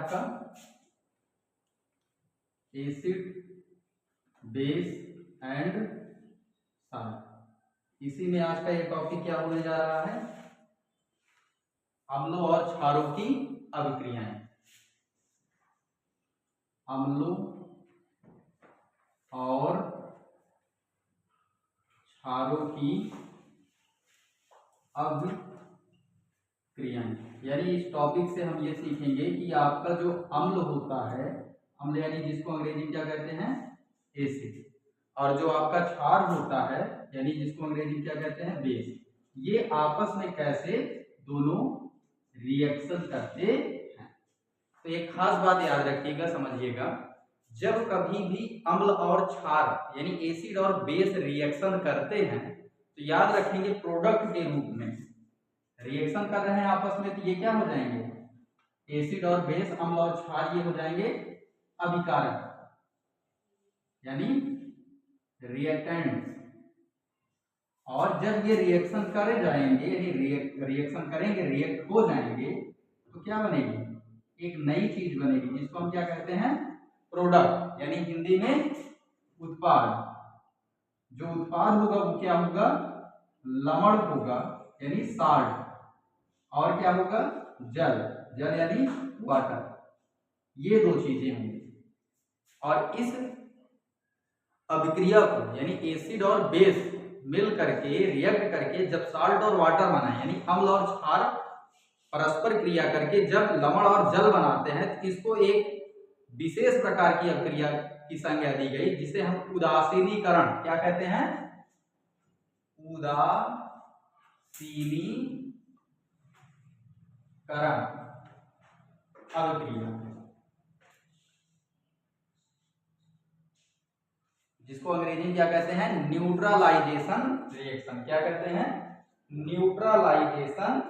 आपका acid, base and salt. इसी में आज का ये टॉपिक क्या होने जा रहा है, अम्लों और क्षारों की अभिक्रियाएं। अम्लों और क्षारों की अभिक्रियाएं, यानी इस टॉपिक से हम ये सीखेंगे कि आपका जो अम्ल होता है, अम्ल यानी जिसको अंग्रेजी क्या कहते हैं, एसिड, और जो आपका क्षार होता है यानी जिसको अंग्रेजी क्या कहते हैं, बेस, ये आपस में कैसे दोनों रिएक्शन करते हैं। तो एक खास बात याद रखिएगा, समझिएगा, जब कभी भी अम्ल और क्षार यानी एसिड और बेस रिएक्शन करते हैं तो याद रखेंगे प्रोडक्ट के रूप में रिएक्शन कर रहे हैं आपस में, तो ये क्या हो जाएंगे, एसिड और बेस, अम्ल और क्षार, ये हो जाएंगे अभिकारक यानी रिएक्टेंट। और जब ये रिएक्शन करे जाएंगे यानी रिएक्शन करेंगे, रिएक्ट हो जाएंगे, तो क्या बनेगी, एक नई चीज बनेगी जिसको हम क्या कहते हैं, प्रोडक्ट, यानी हिंदी में उत्पाद। जो उत्पाद होगा वो क्या होगा, लवण होगा यानी साल्ट, और क्या होगा, जल, जल यानी वाटर। ये दो चीजें होंगी। और इस अभिक्रिया को यानी एसिड और बेस मिल करके रिएक्ट करके जब साल्ट और वाटर बनाए यानी अम्ल और क्षार परस्पर क्रिया करके जब लवण और जल बनाते हैं, तो इसको एक विशेष प्रकार की अभिक्रिया की संज्ञा दी गई जिसे हम उदासीनीकरण क्या कहते हैं, उदासीनीकरण अभिक्रिया, जिसको अंग्रेजी में क्या कहते हैं, न्यूट्रलाइजेशन रिएक्शन। क्या कहते हैं, न्यूट्रलाइजेशन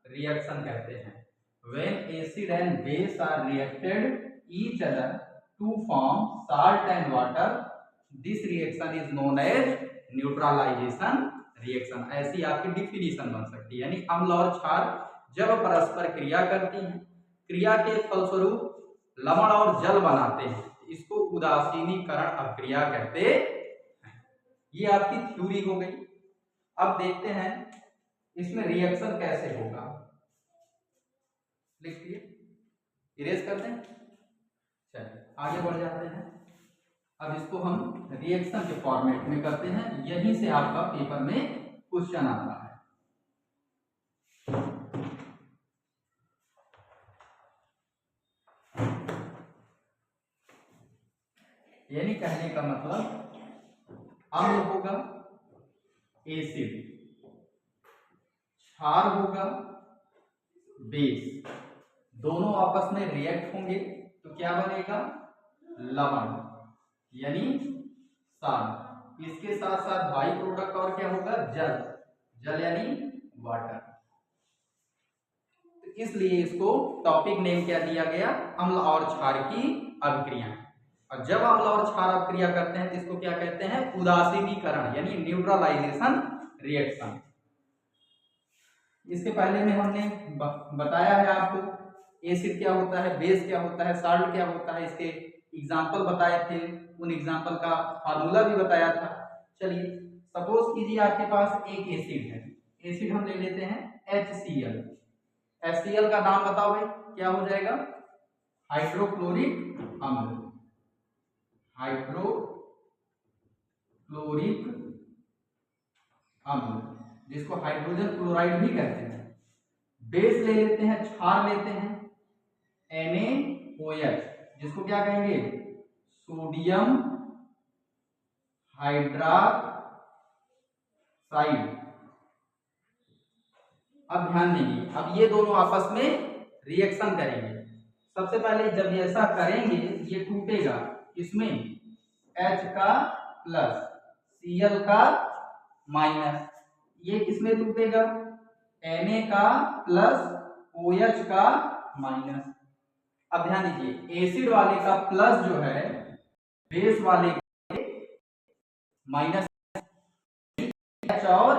रिएक्शन कहते हैं। When acid and base are reacted each other to form salt and water, this reaction is known as neutralization reaction। ऐसी आपकी डिफिनीशन बन सकती है, यानी अम्ल और क्षार जब परस्पर क्रिया करती हैं, क्रिया के फलस्वरूप लवण और जल बनाते हैं, इसको उदासीनीकरण अभिक्रिया कहते हैं। ये आपकी थ्योरी हो गई। अब देखते हैं इसमें रिएक्शन कैसे होगा, लिखिए, इरेज करते हैं, चलिए आगे बढ़ जाते हैं। अब इसको हम रिएक्शन के फॉर्मेट में करते हैं, यहीं से आपका पेपर में क्वेश्चन आता है। यानी कहने का मतलब अम्ल होगा एसिड, क्षार होगा बेस, दोनों आपस में रिएक्ट होंगे तो क्या बनेगा, लवण यानी साल्ट, इसके साथ साथ बाई प्रोडक्ट और क्या होगा, जल, जल यानी वाटर। तो इसलिए इसको टॉपिक नेम क्या दिया गया, अम्ल और क्षार की अभिक्रिया। और जब अम्ल और क्षार अभिक्रिया करते हैं तो इसको क्या कहते हैं, उदासीनीकरण यानी न्यूट्रलाइजेशन रिएक्शन। इसके पहले में हमने बताया है आपको एसिड क्या होता है, बेस क्या होता है, साल्ट क्या होता है, इसके एग्जाम्पल बताए थे, उन एग्जाम्पल का फार्मूला भी बताया था। चलिए सपोज कीजिए आपके पास एक एसिड है, एसिड हम ले लेते हैं HCl। HCl का नाम बताओ भाई, क्या हो जाएगा, हाइड्रोक्लोरिक अम्ल, हाइड्रोक्लोरिक अम्ल, जिसको हाइड्रोजन क्लोराइड भी कहते हैं। बेस ले लेते हैं, क्षार लेते हैं NaOH, जिसको क्या कहेंगे, सोडियम हाइड्रॉक्साइड। अब ध्यान देंगे, अब ये दोनों आपस में रिएक्शन करेंगे। सबसे पहले जब ये ऐसा करेंगे, ये टूटेगा, इसमें H का प्लस Cl का माइनस, ये किसमें टूटेगा, Na का प्लस OH का माइनस। अब ध्यान दीजिए, एसिड वाले का प्लस जो है बेस वाले के माइनस, H और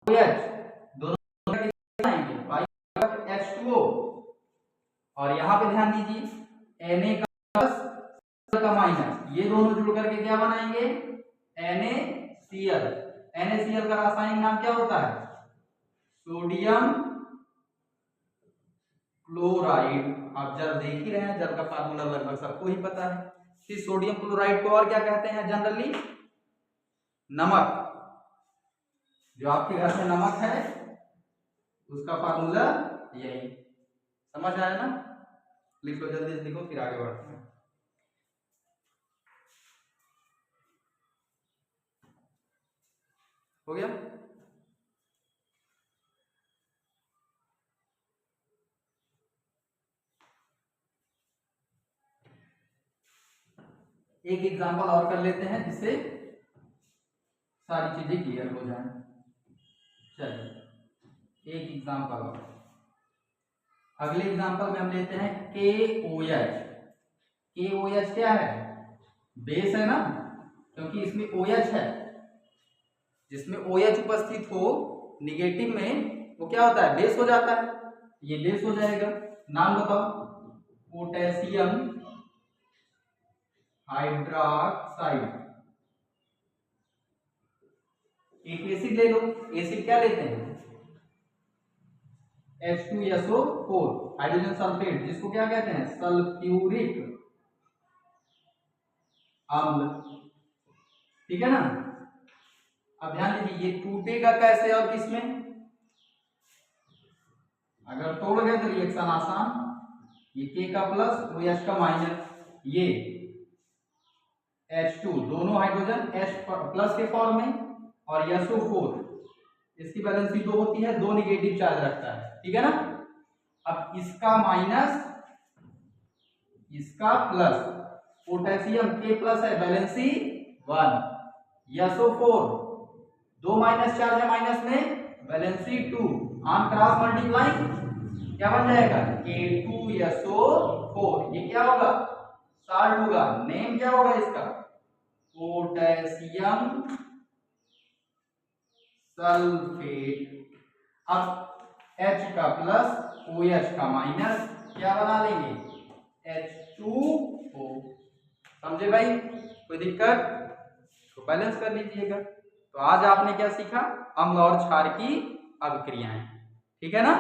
OH दोनों H2O, और यहाँ पे ध्यान दीजिए Na का प्लस का माइनस, ये दोनों जुड़ करके क्या बनाएंगे NaCl। NaCl का रासायनिक नाम क्या होता है सोडियम क्लोराइड। आप जल देख ही रहे हैं, जल का फार्मूला लगभग सबको ही पता है। इस सोडियम क्लोराइड को और क्या कहते हैं जनरली नमक। जो आपके घर में नमक है उसका फार्मूला यही, समझ आया ना? लिख लो, जल्दी से लिखो, फिर आगे बढ़ते हैं। हो गया? एक एग्जांपल और कर लेते हैं जिससे सारी चीजें क्लियर हो जाएं। चलिए एक एग्जांपल और, अगले एग्जांपल में हम लेते हैं KOH। KOH क्या है बेस है ना, क्योंकि इसमें OH है। जिसमें OH उपस्थित हो निगेटिव में वो क्या होता है बेस हो जाता है, ये बेस हो जाएगा। नाम बताओ पोटेशियम हाइड्रोक्साइड। एक एसिड ले लो, एसिड क्या लेते हैं H2SO4 हाइड्रोजन सल्फेट, जिसको क्या कहते हैं सल्फ्यूरिक अम्ल, ठीक है ना? अब ध्यान दीजिए ये टूटेगा कैसे और किसमें, अगर तोड़ गए तो रिएक्शन आसान, ये K का प्लस OH का माइनस, ये H2 दोनों हाइड्रोजन H प्लस के फॉर्म में, और SO4 इसकी वैलेंसी 2 होती है, 2 निगेटिव चार्ज रखता है, ठीक है ना? अब इसका माइनस इसका प्लस, पोटेशियम K प्लस है वैलेंसी 1, SO4 2 माइनस चार्ज है माइनस में वैलेंसी 2, ऑन क्रॉस मल्टीप्लाइंग क्या बन जाएगा K2SO4। ये क्या होगा साल्ट होगा, नेम क्या होगा इसका पोटेशियम सल्फेट। अब H का प्लस OH का माइनस क्या बना लेंगे H2O। समझे भाई? कोई दिक्कत तो बैलेंस कर लीजिएगा। तो आज आपने क्या सीखा अम्ल और क्षार की अभिक्रियाएं, ठीक है ना?